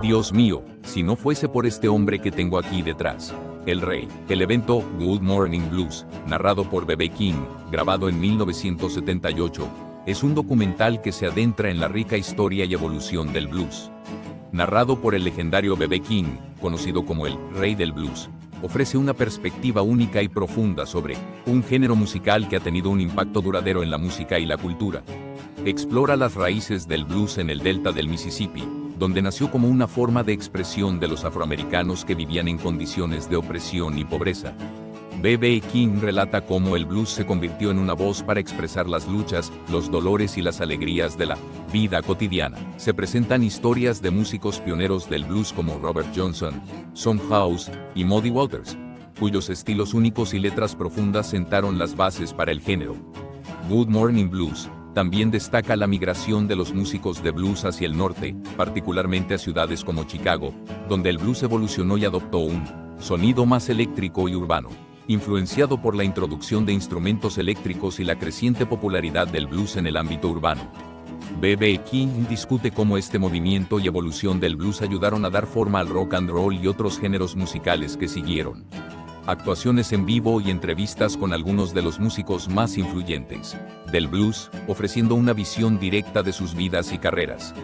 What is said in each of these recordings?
Dios mío, si no fuese por este hombre que tengo aquí detrás. El Rey. El evento Good Morning Blues, narrado por B.B. King, grabado en 1978, es un documental que se adentra en la rica historia y evolución del blues. Narrado por el legendario B.B. King, conocido como el Rey del Blues, ofrece una perspectiva única y profunda sobre un género musical que ha tenido un impacto duradero en la música y la cultura. Explora las raíces del blues en el delta del Mississippi, donde nació como una forma de expresión de los afroamericanos que vivían en condiciones de opresión y pobreza. B.B. King relata cómo el blues se convirtió en una voz para expresar las luchas, los dolores y las alegrías de la vida cotidiana. Se presentan historias de músicos pioneros del blues como Robert Johnson, Son House y Muddy Waters, cuyos estilos únicos y letras profundas sentaron las bases para el género. Good Morning Blues también destaca la migración de los músicos de blues hacia el norte, particularmente a ciudades como Chicago, donde el blues evolucionó y adoptó un sonido más eléctrico y urbano. Influenciado por la introducción de instrumentos eléctricos y la creciente popularidad del blues en el ámbito urbano. B.B. King discute cómo este movimiento y evolución del blues ayudaron a dar forma al rock and roll y otros géneros musicales que siguieron. Actuaciones en vivo y entrevistas con algunos de los músicos más influyentes del blues, ofreciendo una visión directa de sus vidas y carreras.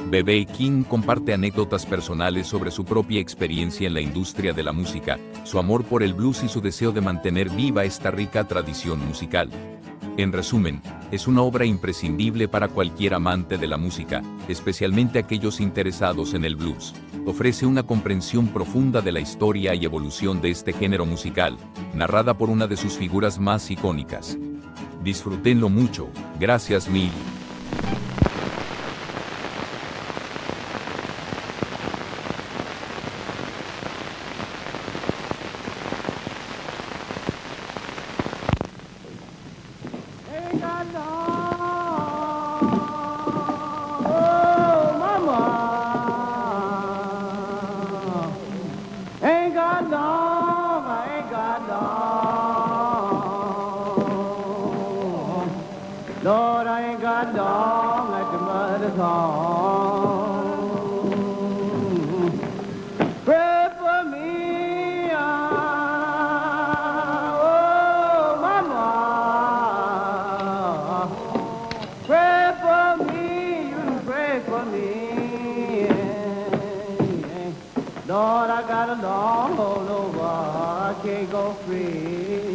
B.B. King comparte anécdotas personales sobre su propia experiencia en la industria de la música, su amor por el blues y su deseo de mantener viva esta rica tradición musical. En resumen, es una obra imprescindible para cualquier amante de la música, especialmente aquellos interesados en el blues. Ofrece una comprensión profunda de la historia y evolución de este género musical, narrada por una de sus figuras más icónicas. Disfrútenlo mucho, gracias mil. Lord, I ain't got long like the mother's home. Pray for me, oh mama. Pray for me, you pray for me. Lord, I got a long hold over, I can't go free.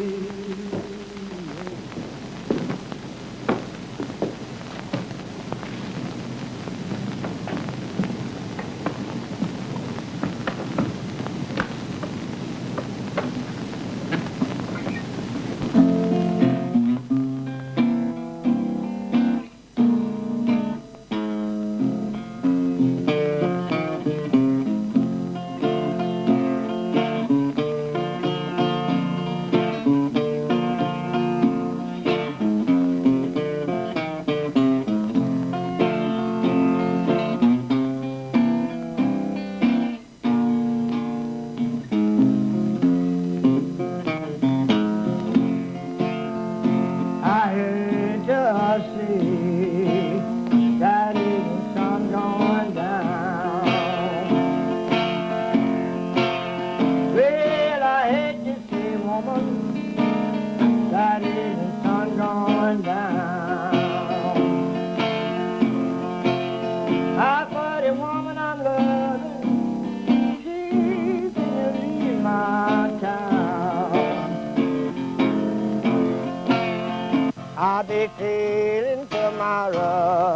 I'll be feeling tomorrow,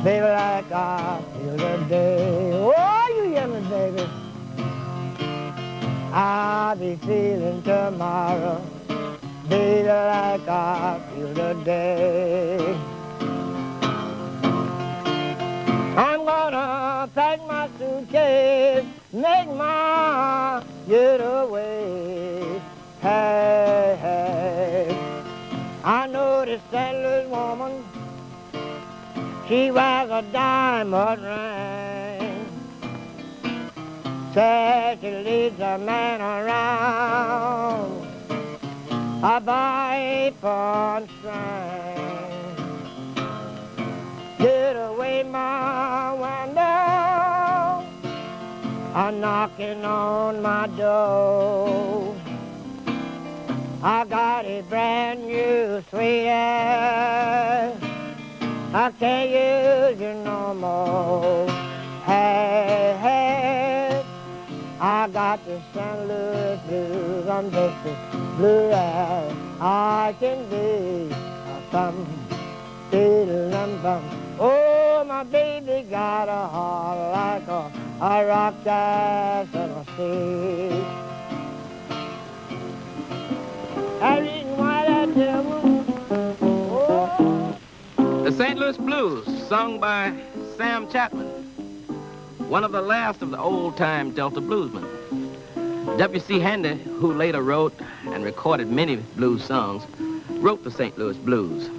baby, like I feel today. Oh, you hear me, baby? I'll be feeling tomorrow, baby, like I feel today. I'm gonna pack my suitcase, make my getaway. Hey, hey. I know this St. Louis woman, she wears a diamond ring. Says she leads a man around a by pawn string. are knocking on my door. I got a brand new sweetheart. I can't use it no more. Hey, I got the St. Louis blues. I'm just as blue as I can be. Some diddle-dum-bum. Oh, my baby got a heart like a rock that's in a sea. I reason why that devil. The St. Louis Blues, sung by Sam Chapman, one of the last of the old-time Delta bluesmen. W.C. Handy, who later wrote and recorded many blues songs, wrote the St. Louis Blues.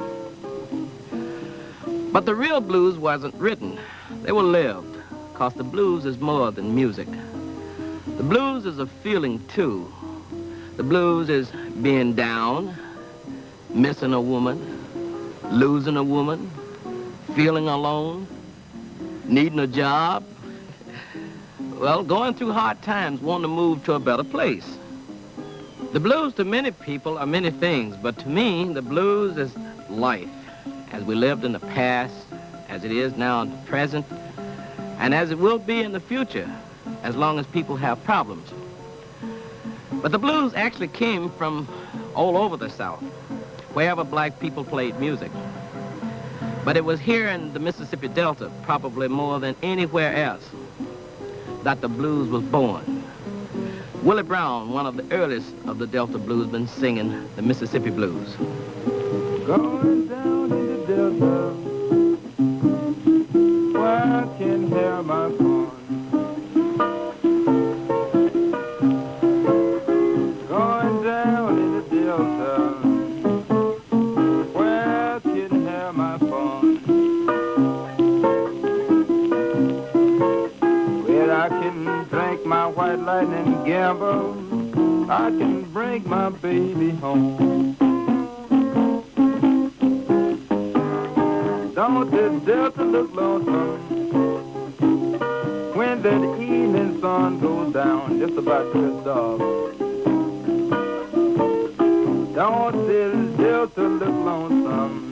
But the real blues wasn't written. They were lived, because the blues is more than music. The blues is a feeling, too. The blues is being down, missing a woman, losing a woman, feeling alone, needing a job. Well, going through hard times, wanting to move to a better place. The blues to many people are many things, but to me, the blues is life, as we lived in the past, as it is now in the present, and as it will be in the future, as long as people have problems. But the blues actually came from all over the South, wherever black people played music. But it was here in the Mississippi Delta, probably more than anywhere else, that the blues was born. Willie Brown, one of the earliest of the Delta bluesmen, singing the Mississippi Blues. Going down in the Delta, where I can hear my song. Going down in the Delta, where I can hear my song. Where I can drink my white lightning gamble, I can bring my baby home. Don't the Delta look lonesome when that evening sun goes down, just about to its dark? Don't the Delta look lonesome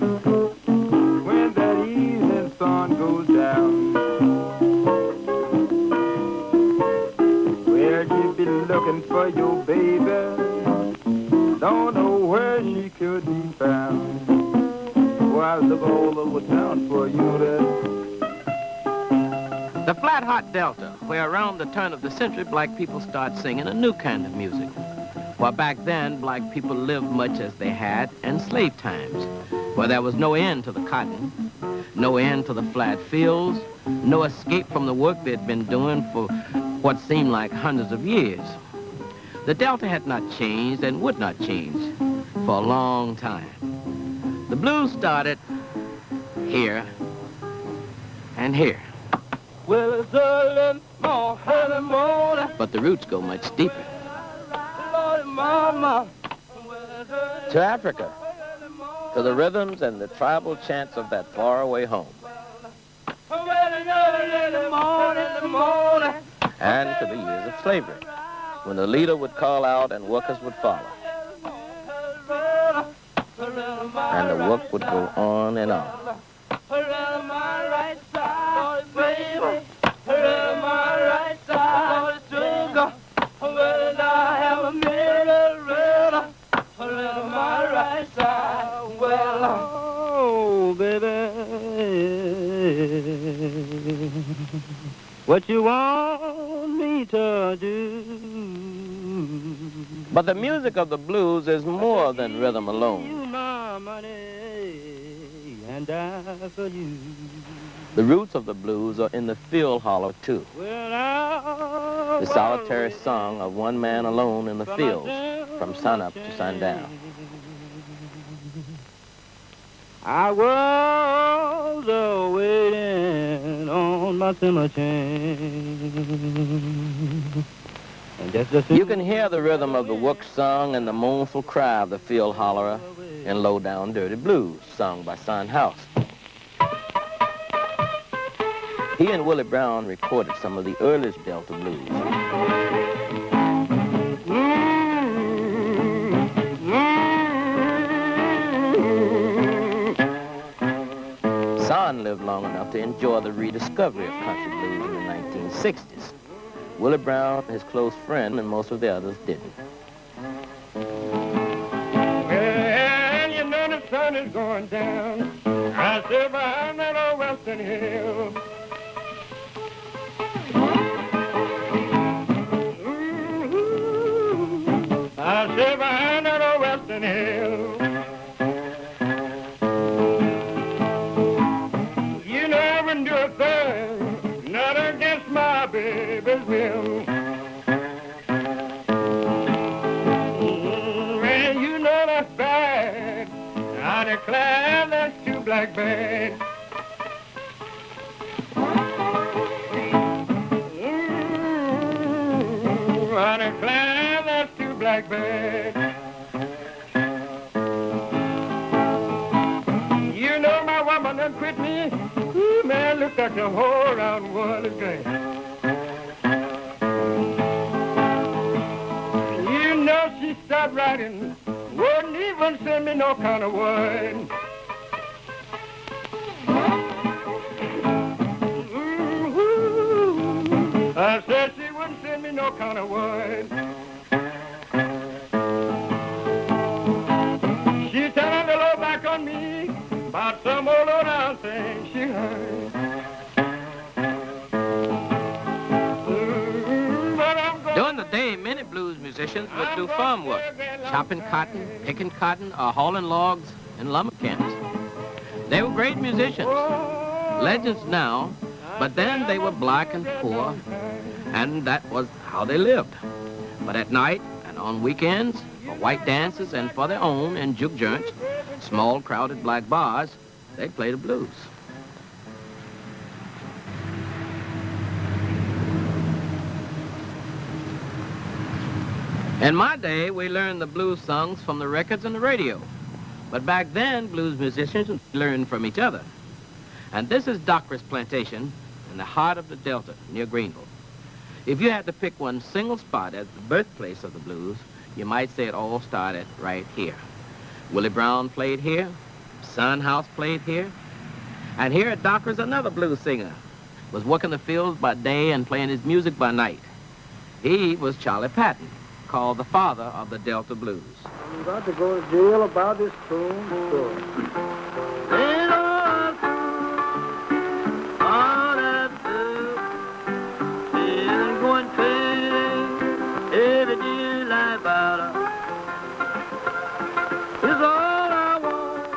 when that evening sun goes down? Where you be looking for your baby, don't know where she could be found. I look all over town for you there. The flat hot Delta, where around the turn of the century, black people start singing a new kind of music. While back then, black people lived much as they had in slave times, where there was no end to the cotton, no end to the flat fields, no escape from the work they'd been doing for what seemed like hundreds of years. The Delta had not changed and would not change for a long time. The blues started here and here. Well, it's early morning, But the roots go much deeper. Lord, mama. To Africa, to the rhythms and the tribal chants of that faraway home. And to the years of slavery, when the leader would call out and workers would follow. And the work would go on and on. Oh, baby, what you want me to do? But the music of the blues is more than rhythm alone. My money and die for you. The roots of the blues are in the field hollow, too. The solitary song of one man alone in the fields, from sunup to sundown. I was waiting on my cemetery. You can hear the rhythm of the work song and the mournful cry of the field hollerer in low-down dirty blues, sung by Son House. He and Willie Brown recorded some of the earliest Delta blues. Son lived long enough to enjoy the rediscovery of country blues in the 1960s. Willie Brown, his close friend, and most of the others didn't. Well, you know the sun is going down. I sit behind that old western hill. I sit behind that old western hill. You know I wouldn't do a thing, not against my baby's will. Well, you know that's bad. I declare that's too black bad. I declare that's too black bad. You know my woman done quit me. Ooh, man, look like the whole round world is great. You know she stopped writing, wouldn't even send me no kind of word. I said she wouldn't send me no kind of word. She turned the low back on me about some old down thing she heard. During the day, many blues musicians would do farm work, chopping cotton, picking cotton, or hauling logs in lumber camps. They were great musicians, legends now, but then they were black and poor, and that was how they lived. But at night and on weekends, for white dances and for their own in juke joints, small crowded black bars, they played the blues. In my day, we learned the blues songs from the records and the radio. But back then, blues musicians learned from each other. And this is Docker's Plantation in the heart of the Delta, near Greenville. If you had to pick one single spot as the birthplace of the blues, you might say it all started right here. Willie Brown played here, Son House played here, and here at Docker's, another blues singer was working the fields by day and playing his music by night. He was Charlie Patton, called the father of the Delta blues. I'm about to go to jail about this spoon story. All that food is going crazy. Every day life out of is all I want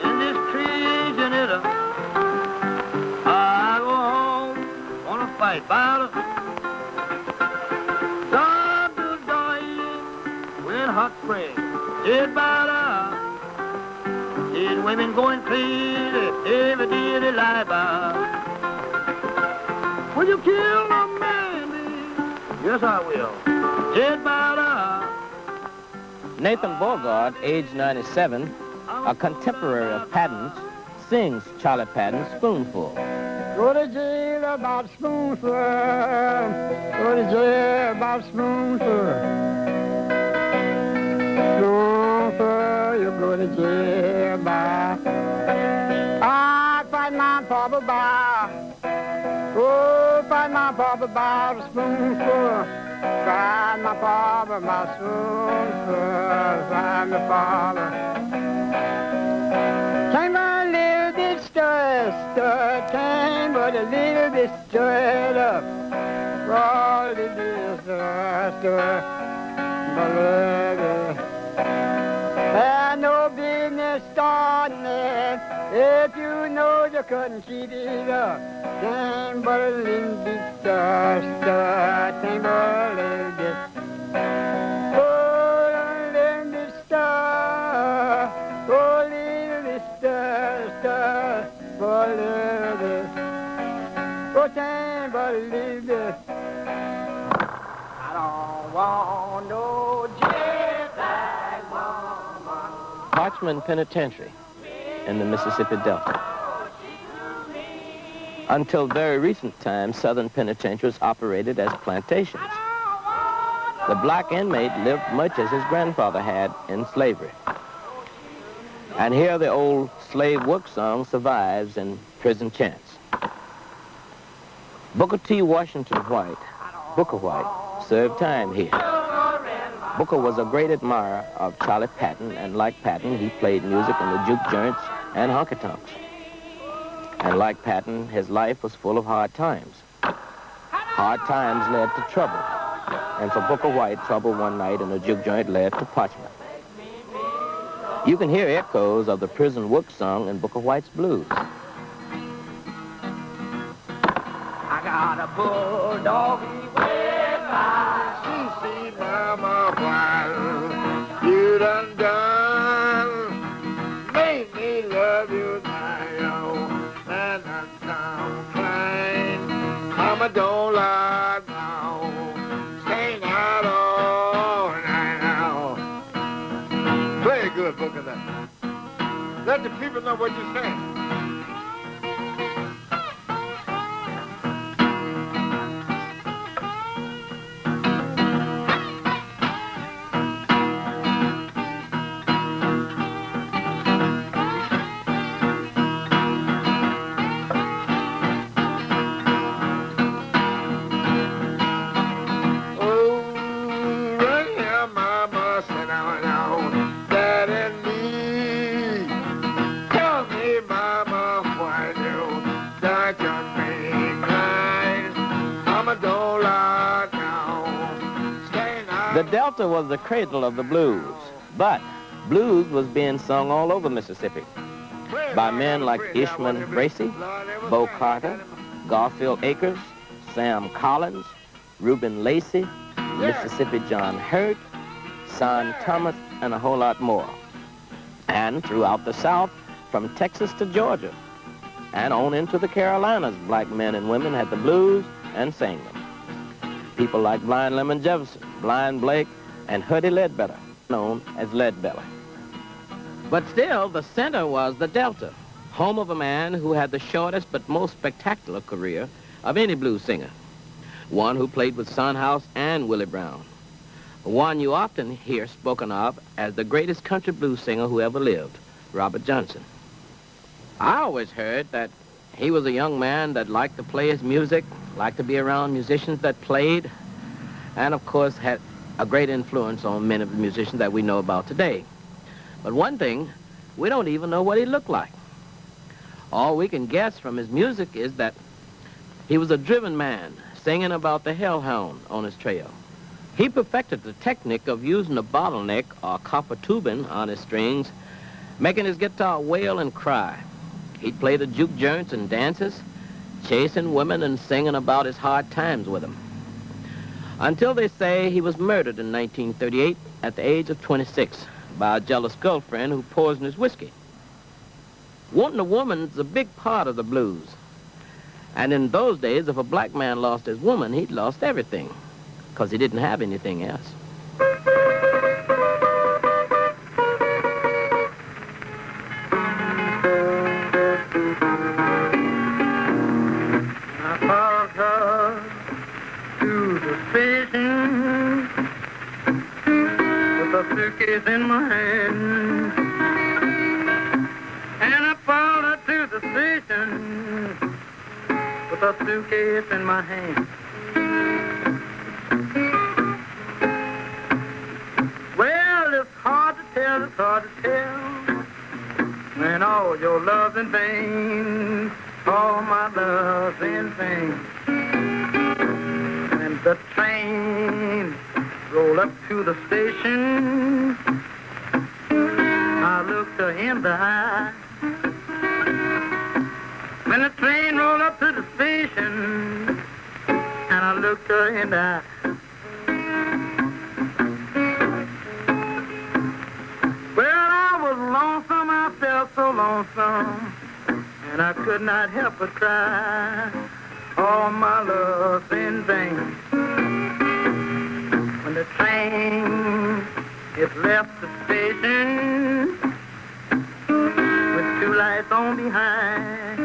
in this creation. I go home, wanna fight battle. Hot spring, dead by the dead women going crazy every day they lie by. Will you kill a man? Yes, I will. Dead by the. Nathan Beauregard, age 97, a contemporary of Patton's, sings Charlie Patton's Spoonful. Go to jail about spoonful. Go to jail about spoonful. You go to jail by. I find my papa by. Oh, find my papa by a spoonful. Find my papa my spoonful. Find my papa. Can't but a little bit stir. Can't but a little bit stirred up. All the bit stir. And no business starting it if you know you couldn't keep it up. Can't but a little bit stir. Can't but a little bit. Oh, a little bit stir. Oh, a little bit stir. Oh, a little bit. Oh, can't but a little bit. I don't want no jailbag woman. Parchman Penitentiary in the Mississippi Delta. Until very recent times, southern penitentiaries operated as plantations. The black inmate lived much as his grandfather had in slavery. And here the old slave work song survives in prison chants. Booker T. Washington White, Booker White, served time here. Booker was a great admirer of Charlie Patton, and like Patton, he played music in the juke joints and honky-tonks. And like Patton, his life was full of hard times. Hard times led to trouble. And for Booker White, trouble one night in a juke joint led to parchment. You can hear echoes of the prison work song in Booker White's blues. I got a bulldog. See, mama, while you done made me love you now, and I don't mind. Mama don't lie now, staying out all night now. Play a good book of that. Let the people know what you're saying. The Delta was the cradle of the blues, but blues was being sung all over Mississippi by men like Ishman Bracey, Bo Carter, Garfield Akers, Sam Collins, Reuben Lacey, Mississippi John Hurt, Son Thomas, and a whole lot more. And throughout the South, from Texas to Georgia, and on into the Carolinas, black men and women had the blues and sang them. People like Blind Lemon Jefferson, Blind Blake, and Huddy Ledbetter, known as Leadbelly. But still, the center was the Delta, home of a man who had the shortest but most spectacular career of any blues singer. One who played with Son House and Willie Brown. One you often hear spoken of as the greatest country blues singer who ever lived, Robert Johnson. I always heard that he was a young man that liked to play his music, liked to be around musicians that played, and of course had a great influence on many of the musicians that we know about today. But one thing, we don't even know what he looked like. All we can guess from his music is that he was a driven man, singing about the hellhound on his trail. He perfected the technique of using a bottleneck or copper tubing on his strings, making his guitar wail and cry. He'd play the juke joints and dances, chasing women and singing about his hard times with them. Until they say he was murdered in 1938 at the age of 26 by a jealous girlfriend who poisoned his whiskey. Wanting a woman's a big part of the blues. And in those days, if a black man lost his woman, he'd lost everything, because he didn't have anything else. I followed her to the station with a suitcase in my hand. And I followed her to the station with a suitcase in my hand. Well, it's hard to tell, when all your love's in vain, all my love's in vain. And the train rolled up to the station, I looked her in the eye. When the train rolled up to the station, and I looked her in the eye. Well, I was lonesome, I felt so lonesome, and I could not help but cry. All my love's in vain. When the train it left the station with two lights on behind,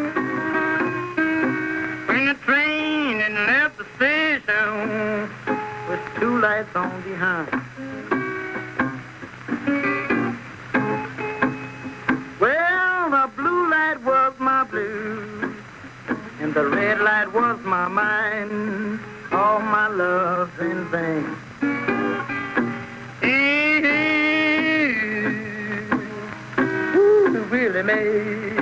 lights on behind. Well, the blue light was my blue, and the red light was my mind. All my love's in vain. Ooh, really made.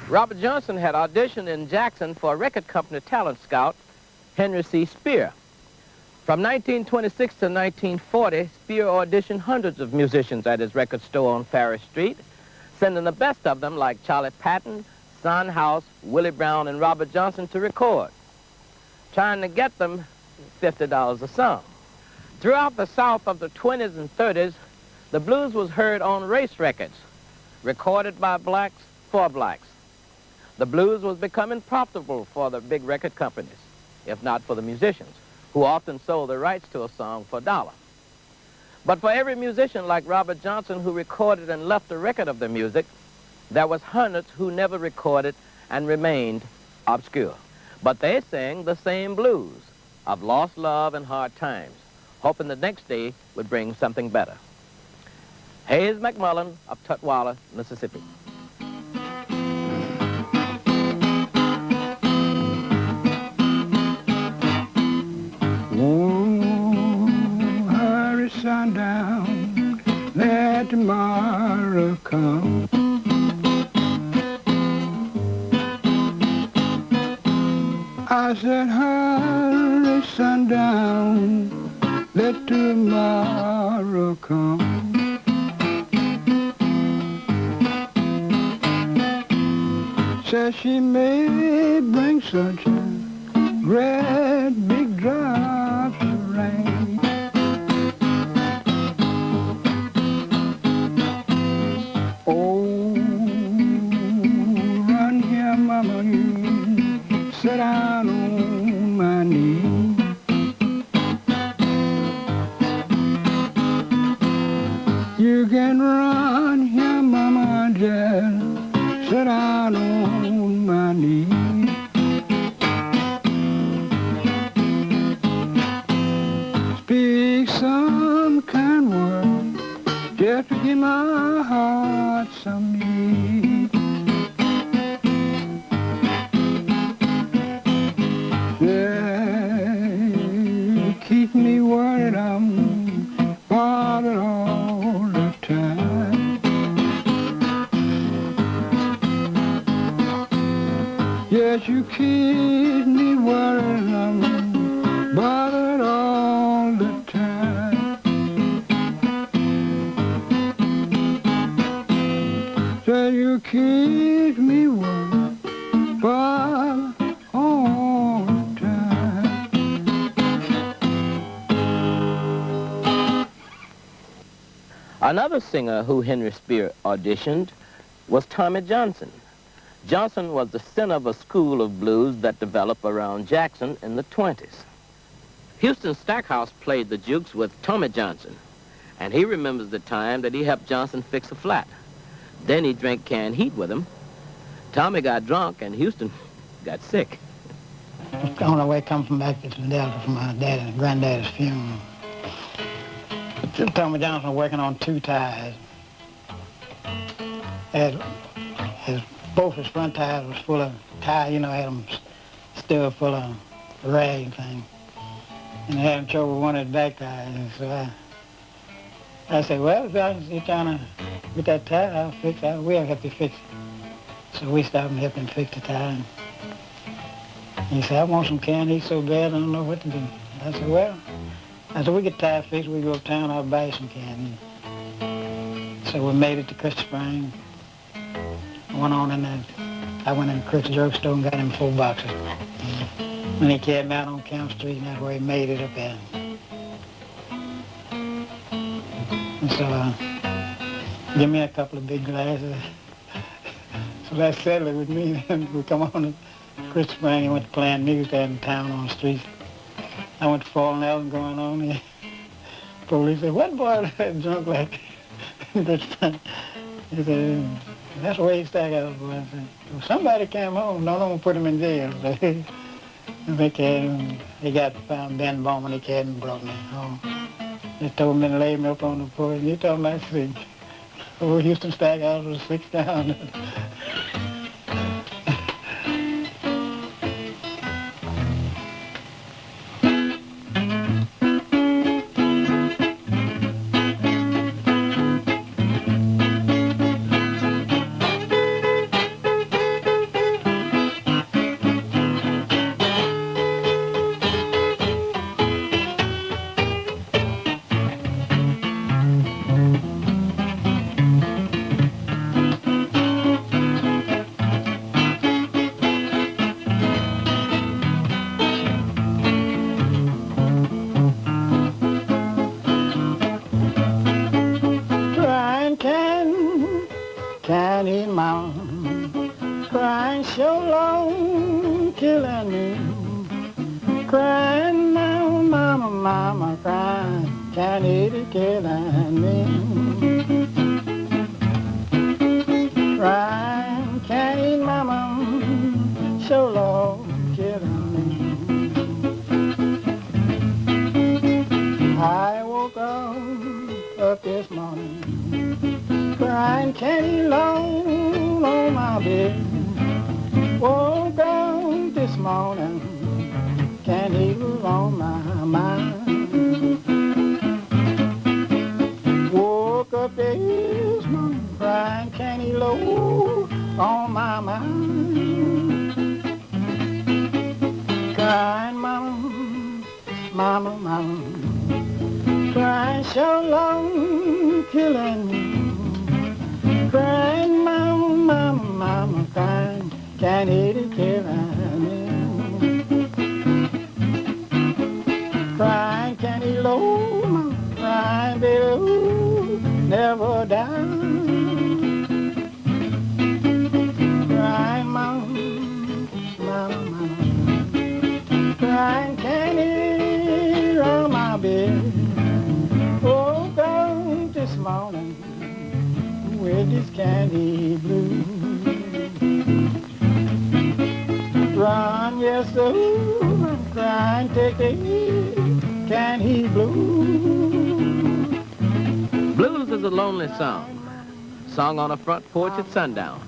Robert Johnson had auditioned in Jackson for a record company talent scout, Henry C. Spear. From 1926 to 1940, Spear auditioned hundreds of musicians at his record store on Farish Street, sending the best of them like Charlie Patton, Son House, Willie Brown, and Robert Johnson to record, trying to get them $50 a song. Throughout the South of the 20s and 30s, the blues was heard on race records, recorded by blacks for blacks. The blues was becoming profitable for the big record companies, if not for the musicians, who often sold the rights to a song for $1. But for every musician like Robert Johnson who recorded and left a record of the music, there was hundreds who never recorded and remained obscure. But they sang the same blues of lost love and hard times, hoping the next day would bring something better. Hayes McMullen of Tutwiler, Mississippi. Sundown, let tomorrow come. I said, hurry, sundown, let tomorrow come. Says she may bring sunshine, great big drops of rain. Sit down on my knee. You can run here, mama, just sit down on my knee. Speak some kind word, just to give my heart some need. Keep me worried, I'm bothered all the time. Yes, you keep me worried, I'm bothered all the time. So you keep me worried, bothered all the time. Another singer who Henry Spear auditioned was Tommy Johnson. Johnson was the center of a school of blues that developed around Jackson in the 20s. Houston Stackhouse played the jukes with Tommy Johnson, and he remembers the time that he helped Johnson fix a flat. Then he drank canned heat with him. Tommy got drunk, and Houston got sick. I was on the way coming from back to Philadelphia from my dad and granddad's funeral. Tommy Johnson was working on 2 tires. Both his front tires was full of tire, you know, had them still full of rag and thing. And they had him trouble with one of his back tires. And so I said, well, if you're trying to get that tire, I'll fix it. We'll help you fix it. So we stopped and helped him fix the tire. And he said, I want some candy heat so bad, I don't know what to do. I said, well, we get the tire fixed, we go uptown, I'll buy you some candy. So we made it to Crystal Springs. Went on in there. I went in the Crystal drugstore and got him 4 boxes. When he carried me out on Camp Street, and that's where he made it up there. And so give me a couple of big glasses. So that settled it with me. Then we come on to Christmas Spring and went to playing music out in town on the street. I went to falling out and going on there. Police said, what boy that drunk like that? He said, that's the way he stack out, boy. I said, well, somebody came home. No one put him in jail. They got found Ben Bowman. They carried and brought me home. They told me to lay me up on the porch. And you talking about sleep. Oh, Houston Stackhouse was 6 down. Candy Mountain, crying so long, killing me. Crying now, mama, mama, crying, candy killing me. Crying, candy mama, so long, killing me. I woke up this morning, crying candy long on my bed. Woke up this morning, candy was on my mind. Woke up this morning, crying candy low on my mind. Crying mama, mama, mama, crying so long, killing me. Crying, mama, mama, mama, crying, can't eat it, killing me. Crying, can't eat low, mama, crying, baby, ooh, never die. Crying, mama, mama, mama, crying, can't eat on my bed. Oh, God, this morning, with this candy blue. Run, yes, sir, I'm crying, take the candy blue. Blues is a lonely song, sung on a front porch at sundown.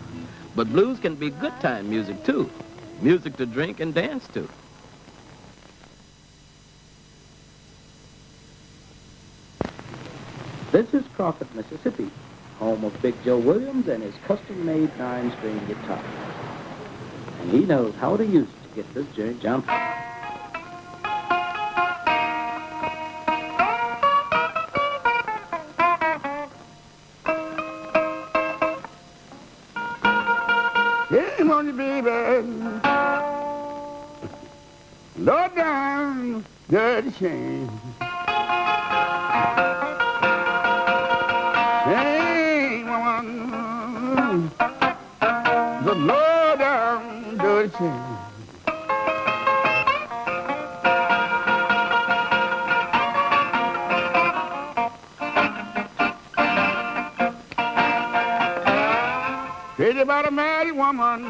But blues can be good time music, too. Music to drink and dance to. This is Crawford, Mississippi, home of Big Joe Williams and his custom-made 9-string guitar. And he knows how to use it to get this journey jumping. Hey, money, baby, low down, dirty shame. Hey, woman, the low down, dirty shame. Crazy about a married woman,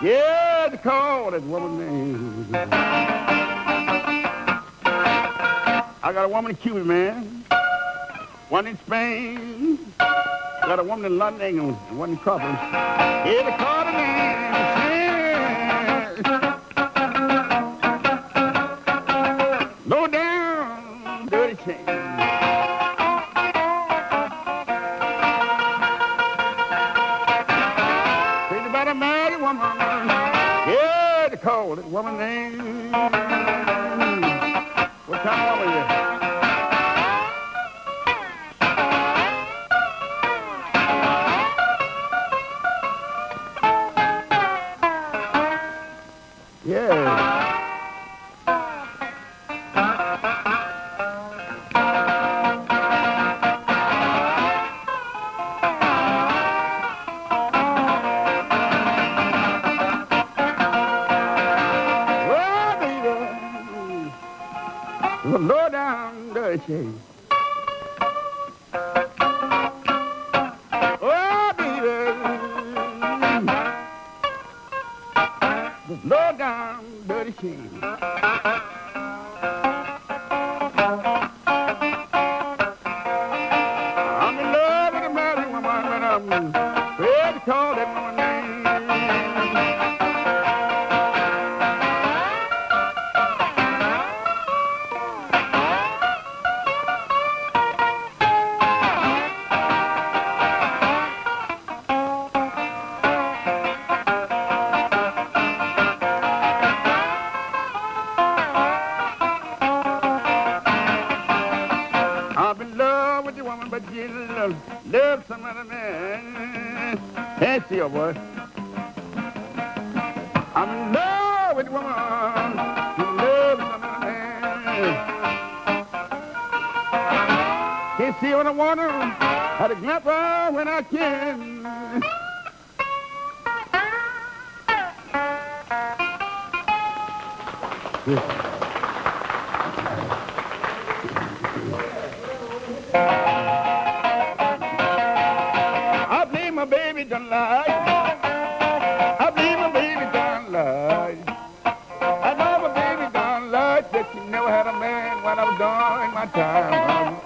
yeah, they call that woman name. I got a woman in Cuba, man, one in Spain, got a woman in London and one in Crawford. Yeah, they call her name. Low down, dirty chain. Yeah, they call it woman name. What kind of woman are you? Yeah. Low down dirty shade. Oh, baby. Low down dirty shade. I'm in love with a married woman, but I'm afraid to call that woman name. I'm in love with the woman, but she loves some other man. Can't see her, boy. I'm in love with the woman, she loves some other man. Can't see her when I want her, how to glance her when I can. I believe my baby done lied. I believe my baby done lied. I know my baby done lied. Said she never had a man when I was doing my time.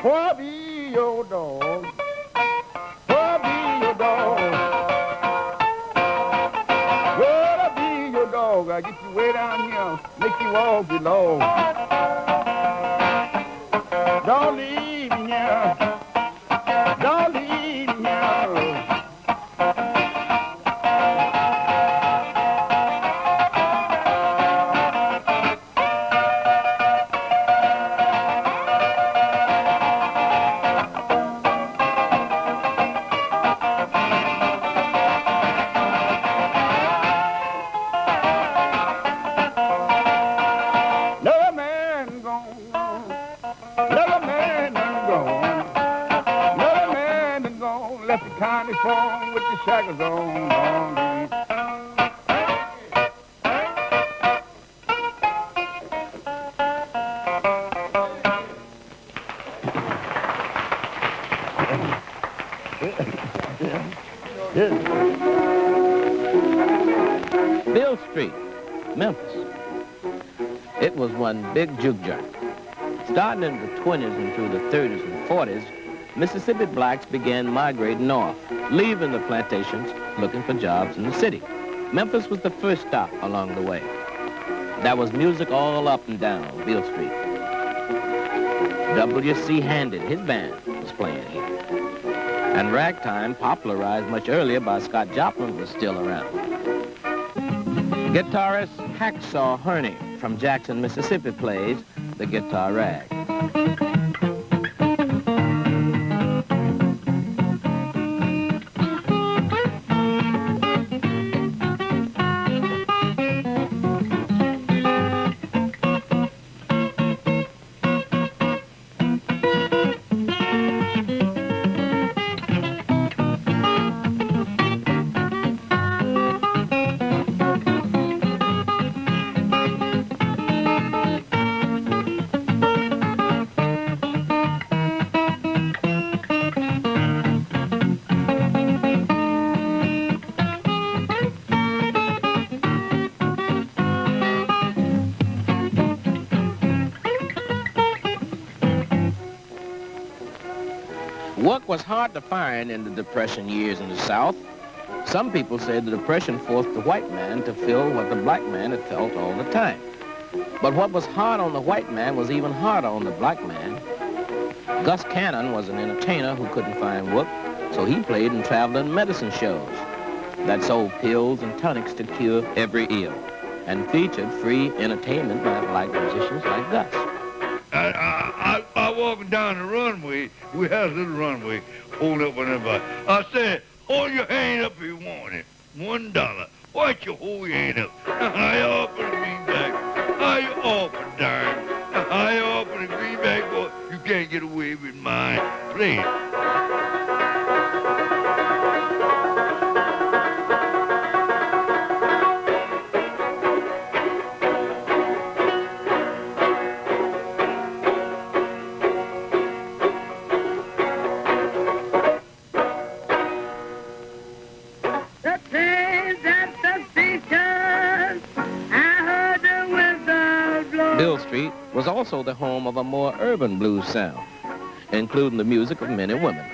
I'll be your dog. I'll be your dog. Well, I'll be your dog. I'll get you way down here, make you walk below. Don't leave me here. Don't leave me here. Let a man go. Let a man go. Let a man go. Left the county phone with the shackles on. Bill Street, Memphis. It was one big juke joint. Starting in the 20s and through the 30s and 40s, Mississippi blacks began migrating north, leaving the plantations, looking for jobs in the city. Memphis was the first stop along the way. There was music all up and down Bill Street. W.C. Handed, his band, was playing here. And ragtime, popularized much earlier by Scott Joplin, was still around. Guitarist Hacksaw Hurney from Jackson, Mississippi plays the guitar rag. Work was hard to find in the Depression years in the South. Some people said the Depression forced the white man to feel what the black man had felt all the time. But what was hard on the white man was even harder on the black man. Gus Cannon was an entertainer who couldn't find work, so he played in traveling medicine shows that sold pills and tonics to cure every ill and featured free entertainment by black musicians like Gus. I walking down the runway. We had a little runway holding up on everybody. I said, hold your hand up if you want it. $1. Why'd you hold your hand up? I offered me back. I off a dime. High off in the greenback, boy, you can't get away with mine. Play it. Bill Street was also the home of a more urban blues sound, including the music of men and women.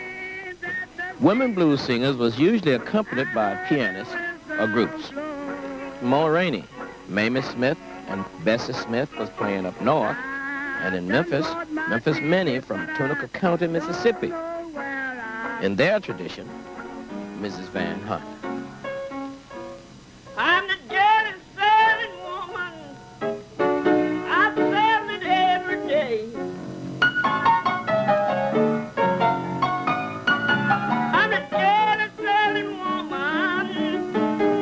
Women blues singers was usually accompanied by pianists or groups. Mulroney, Mamie Smith, and Bessie Smith was playing up north, and in Memphis Minnie from Tunica County, Mississippi. In their tradition, Mrs. Van Hunt. I'm the jealous selling woman. I sell it every day. I'm the jealous selling woman.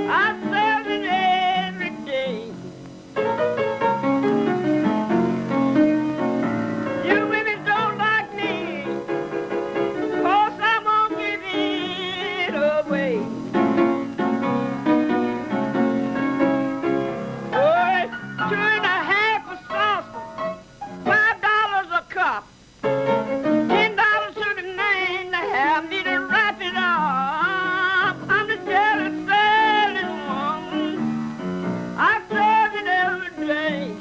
I sell it every day. You women don't like me, 'cause I won't give it away. $2.50 a cup, $10 to the name to have me to wrap it up. I'm the jealous selling woman. I serve it every day.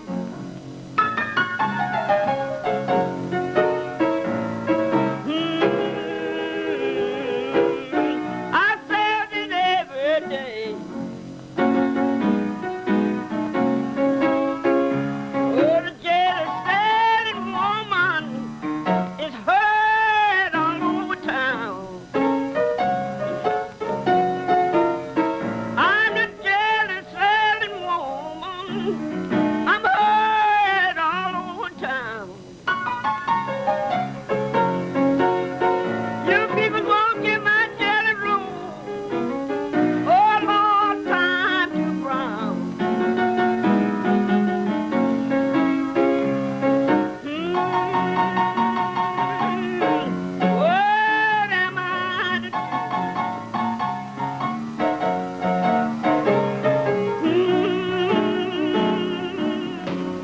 I serve it every day. Oh, the jealous selling woman is heard all over town. I'm the jealous selling woman. I'm heard all over town. You people won't give my jelly roll. Oh, Lord, time to brown. What am I to do?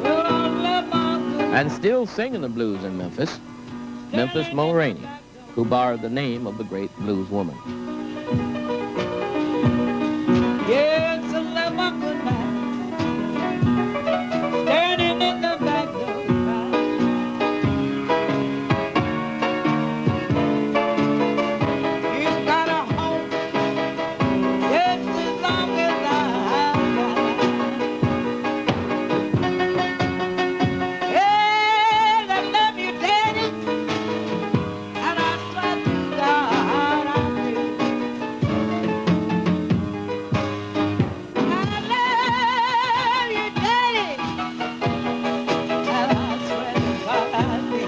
Well, I love my good. And still singing the blues in Memphis, Memphis Mulroney, who borrowed the name of the great blues woman. Yes, I love my good man. Standing in the back door. He's got a home just as long as I've got. Yes, I love you, Daddy, and I swear to God I do. I love you, Daddy, and I swear to God I do.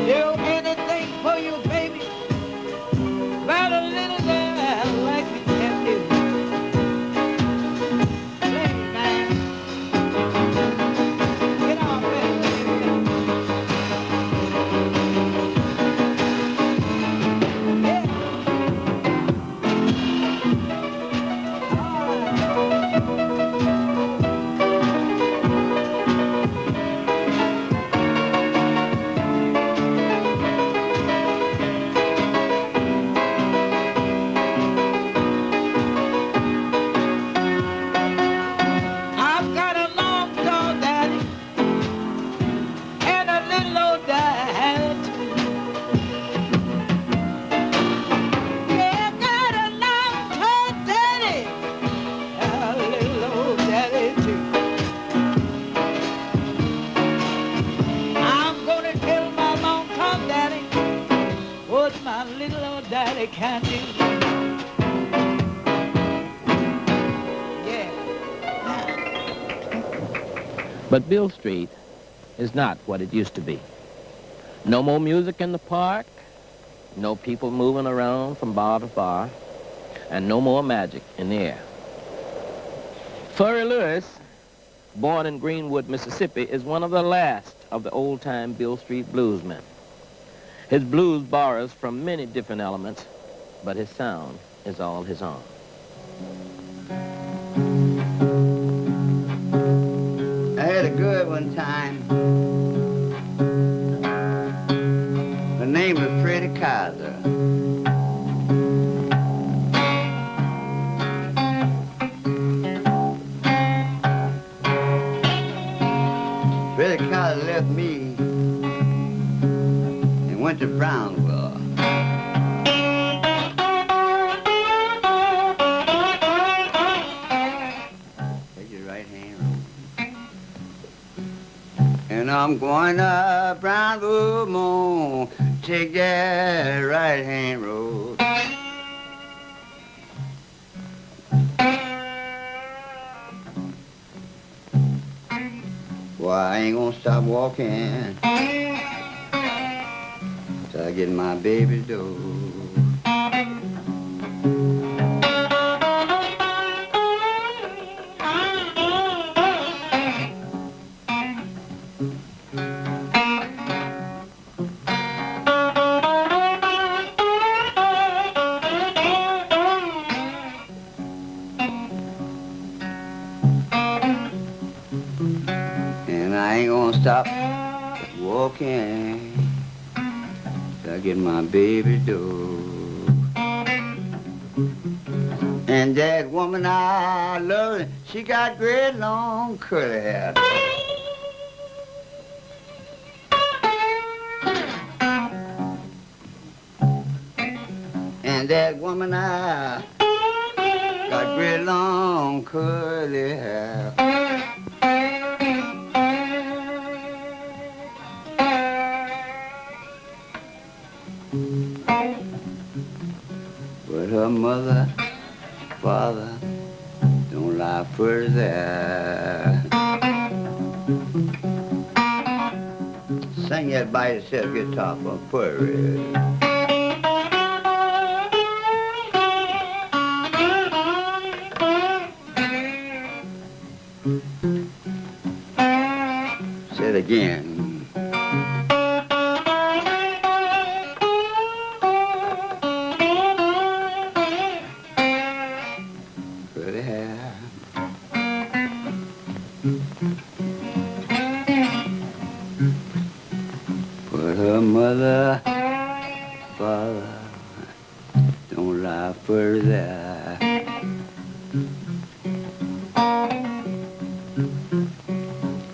Do anything for you, baby, but a little girl like me can do. Play, man. Get on, baby. I've got a long tall daddy and a little old daddy too. Yeah, I've got a long tall daddy and a little old daddy too. I'm gonna tell my long tall daddy what my little old daddy can do. Yeah. But Bill Street is not what it used to be. No more music in the park, no people moving around from bar to bar, and no more magic in the air. Flurry Lewis, born in Greenwood, Mississippi, is one of the last of the old-time Bill Street bluesmen. His blues borrows from many different elements, but his sound is all his own. I had a good one time. Her name was Freddie Kaiser. Freddie Kaiser left me and went to Brownsville. Take your right hand. And I'm going to Brownsville, Moon. Take that right hand road. Well, I ain't gonna stop walking till I get my baby's door. Stop walking till I get my baby door. And that woman I love, she got great long curly hair. And that woman I got great long curly hair. But her mother, father, don't lie for that. Sing that by yourself guitar for Purry. Say it again. But her mother, father, don't lie for that.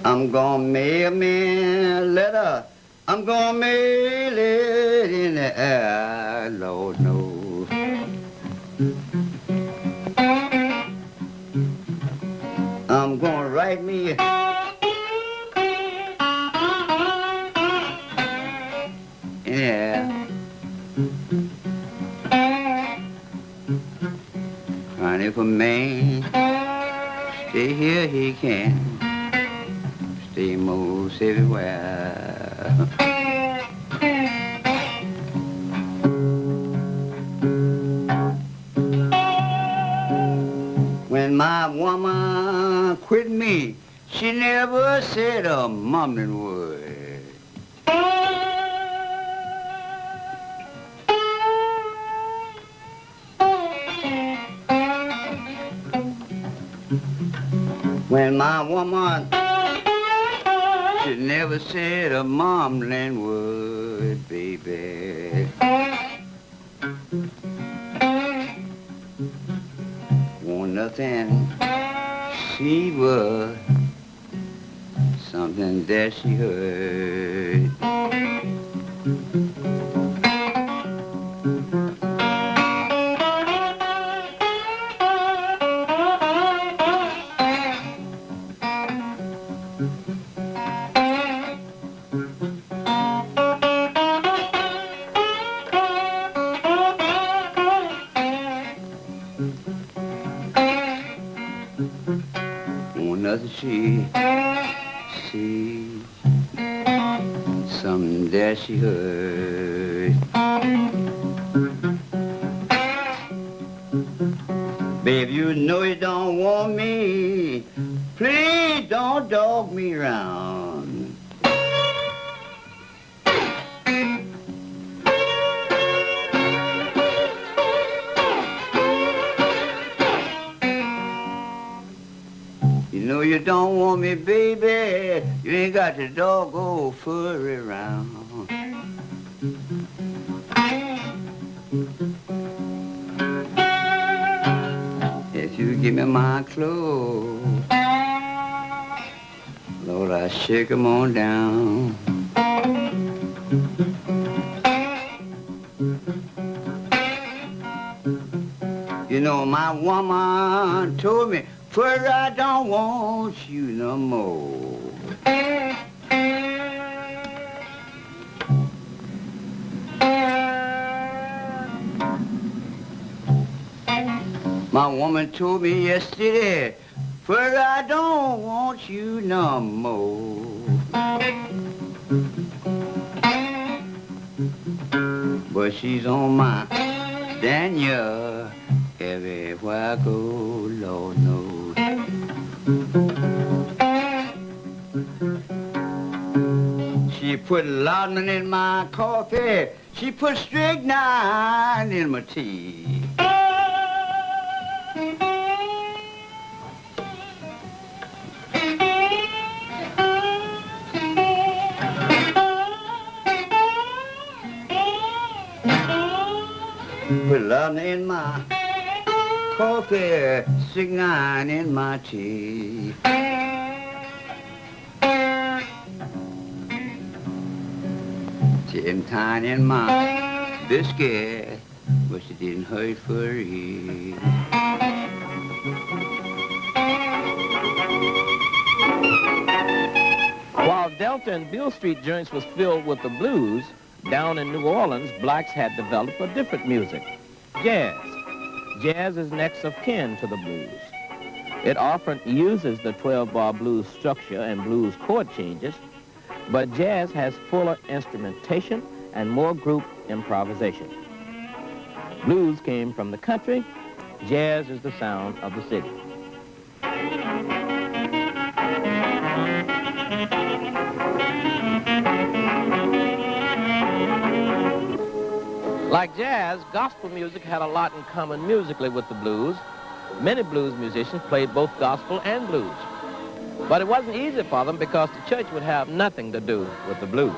I'm gonna mail me a letter. I'm gonna mail it in the air, Lord knows. I'm gonna write me yeah. And if a man stay here, he can stay most everywhere. When my woman quit me, she never said a mumbling word. When my woman, she never said a mumbling word, baby. Want nothing, she was something that she heard. She something that she heard. If you know you don't want me, please don't dog me round. You know you don't want me, baby, you ain't got to dog go furry round. If you give me my clothes, Lord, I shake 'em on down. You know, my woman told me, "Further, I don't want you no more." My woman told me yesterday, "Further, I don't want you no more." But she's on my Daniel everywhere I go, Lord knows. She put laudanum in my coffee, she put strychnine in my tea. Put laudanum in my coffee, strychnine in my tea. Tin in my biscuit, but she didn't hurt for it. While Delta and Beale Street joints was filled with the blues, down in New Orleans, blacks had developed a different music, jazz. Jazz is next of kin to the blues. It often uses the 12-bar blues structure and blues chord changes, but jazz has fuller instrumentation and more group improvisation. Blues came from the country, jazz is the sound of the city. Like jazz, gospel music had a lot in common musically with the blues. Many blues musicians played both gospel and blues. But it wasn't easy for them because the church would have nothing to do with the blues.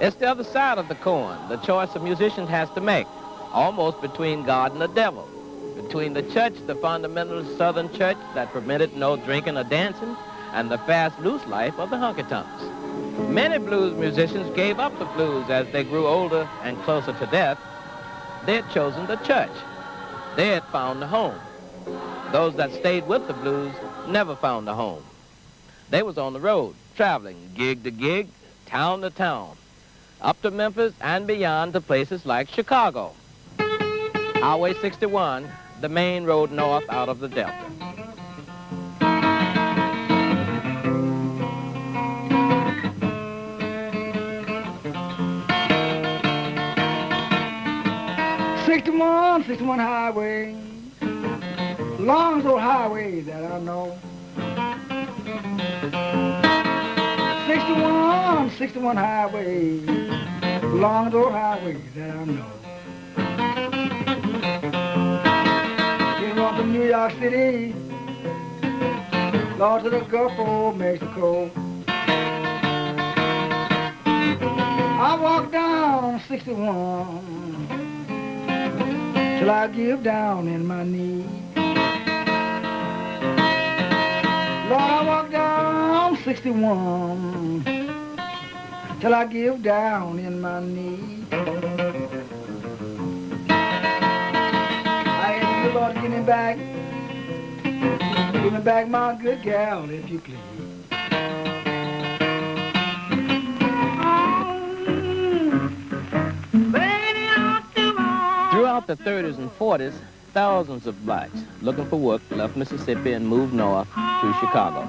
It's the other side of the coin. The choice a musician has to make, almost between God and the devil. Between the church, the fundamentalist Southern church that permitted no drinking or dancing, and the fast, loose life of the honky-tonks. Many blues musicians gave up the blues as they grew older and closer to death. They had chosen the church. They had found a home. Those that stayed with the blues never found a home. They was on the road, traveling gig to gig, town to town, up to Memphis and beyond to places like Chicago. Highway 61, the main road north out of the Delta. '61 highway, longest old highway that I know. 61 highway, longest old highway that I know. Came on from New York City, Lord, to the Gulf of Mexico. I walked down 61 till I give down in my knee. Lord, I walk down 61 till I give down in my knee. I ask you, Lord, give me back my good gal, if you please. Throughout the 30s and 40s, thousands of blacks looking for work left Mississippi and moved north to Chicago.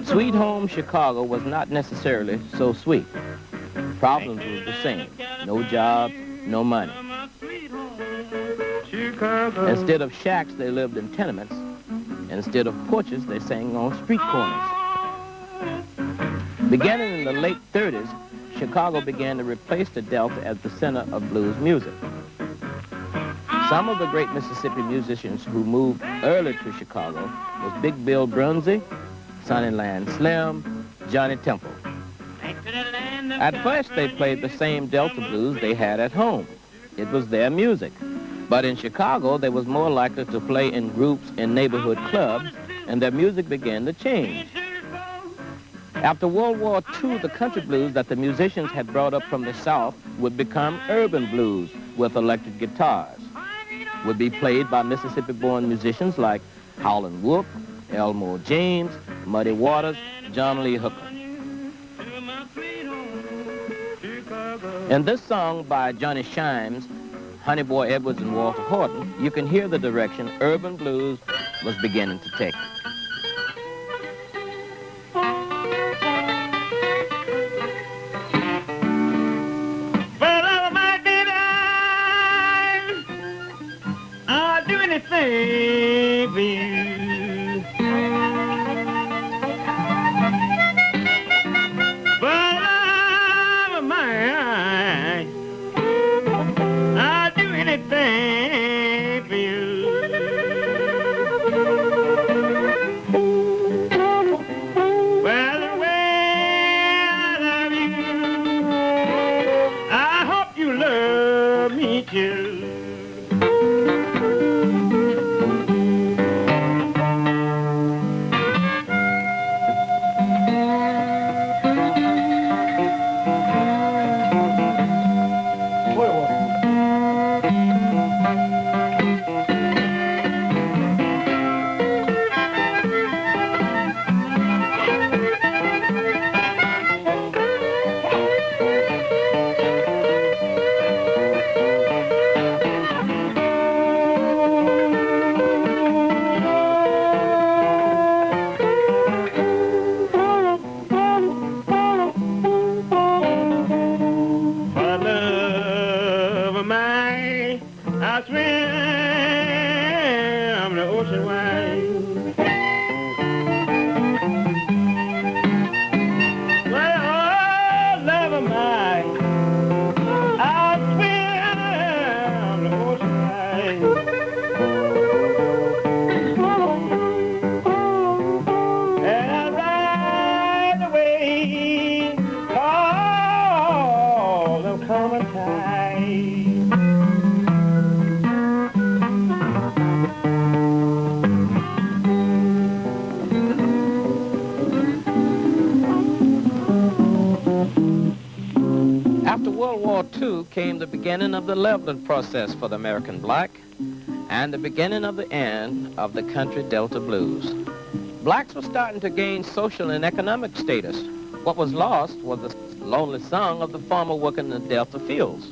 Sweet home Chicago was not necessarily so sweet. Problems were the same. No jobs, no money. Chicago. Instead of shacks, they lived in tenements. Instead of porches, they sang on street corners. Beginning in the late 30s, Chicago began to replace the Delta as the center of blues music. Some of the great Mississippi musicians who moved early to Chicago was Big Bill Brunsey, Sonny Land Slim, Johnny Temple. At first, they played the same Delta blues they had at home. It was their music. But in Chicago, they was more likely to play in groups in neighborhood clubs, and their music began to change. After World War II, the country blues that the musicians had brought up from the South would become urban blues with electric guitars, would be played by Mississippi-born musicians like Howlin' Wolf, Elmore James, Muddy Waters, John Lee Hooker. In this song by Johnny Shimes, Honey Boy Edwards, and Walter Horton, you can hear the direction urban blues was beginning to take. Well, my baby, I'll do anything for you. Well, my, I'll do anything for you. Well, the way I love you, I hope you love me too. I swim the ocean wide. Well, love of mine, I swim the ocean wide. And I ride the wave, call the common tide. After World War II came the beginning of the leveling process for the American black and the beginning of the end of the country Delta blues. Blacks were starting to gain social and economic status. What was lost was the lonely song of the farmer working in the Delta fields.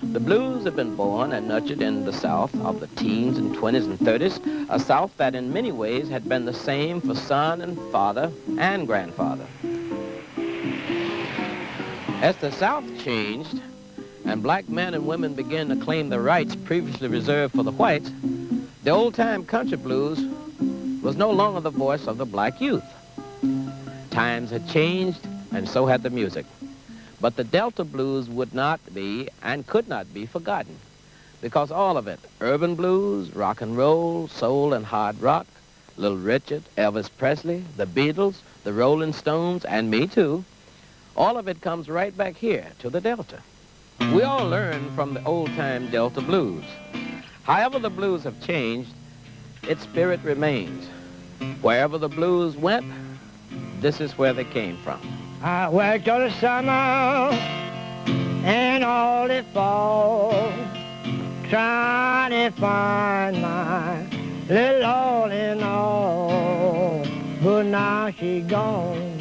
The blues have been born and nurtured in the South of the teens and 20s and 30s, a South that in many ways had been the same for son and father and grandfather. As the South changed and black men and women began to claim the rights previously reserved for the whites, the old-time country blues was no longer the voice of the black youth. Times had changed, and so had the music. But the Delta blues would not be and could not be forgotten, because all of it, urban blues, rock and roll, soul and hard rock, Little Richard, Elvis Presley, the Beatles, the Rolling Stones, and me too, all of it comes right back here to the Delta. We all learn from the old-time Delta blues. However the blues have changed, its spirit remains. Wherever the blues went, this is where they came from. I worked all the summer and all the fall, trying to find my little all in all. But now she gone,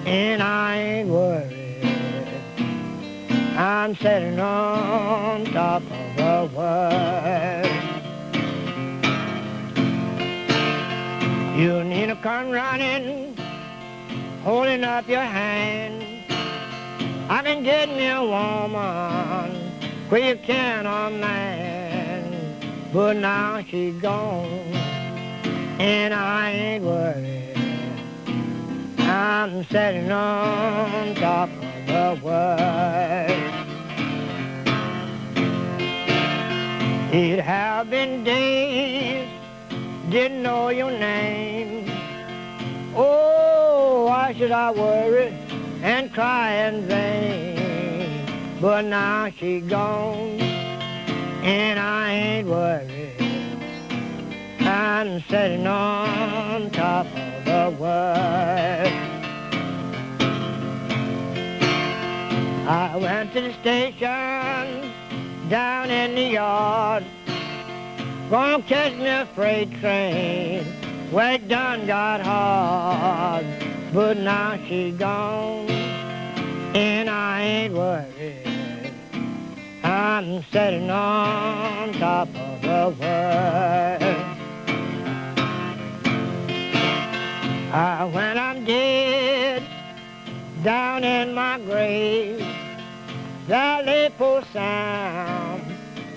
and I ain't worried. I'm sitting on top of the world. You need to come running, holding up your hand. I can get me a woman where you can a man. but now she's gone, and I ain't worried. I'm sitting on top of the world. It have been days, didn't know your name. Oh, why should I worry and cry in vain? But now she's gone, and I ain't worried. I'm sitting on top of the world. I went to the station down in the yard, gonna catch me a freight train where it done got hard. But now she's gone, and I ain't worried. I'm sitting on top of the world. When I'm dead, down in my grave, that lay poor sound,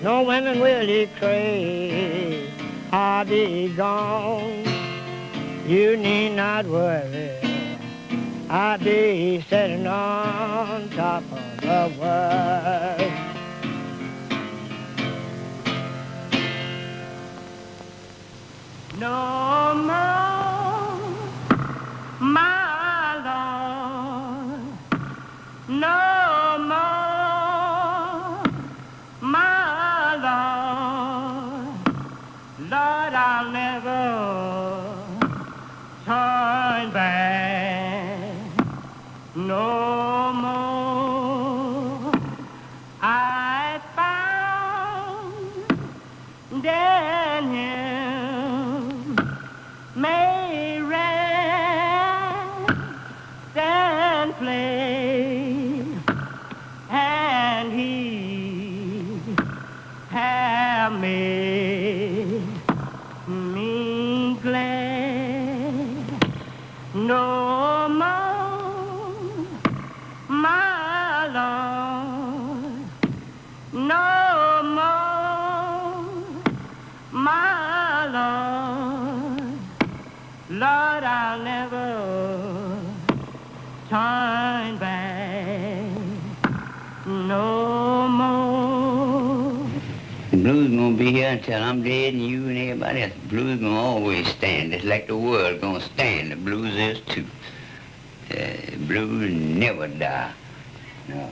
no women will it crave. I'll be gone, you need not worry. I'll be sitting on top of the world. No more, my Lord, no more, my Lord, Lord, I'll never turn back no more. I found Daniel may rest and play, and he have made me glad. No more, my Lord, no more, my Lord, Lord, I'll never turn back no more. The blues gonna be here until I'm dead, and you and everybody else. The blues gonna always stand. It's like the world gonna stand. The blues is too. The blues never die. No.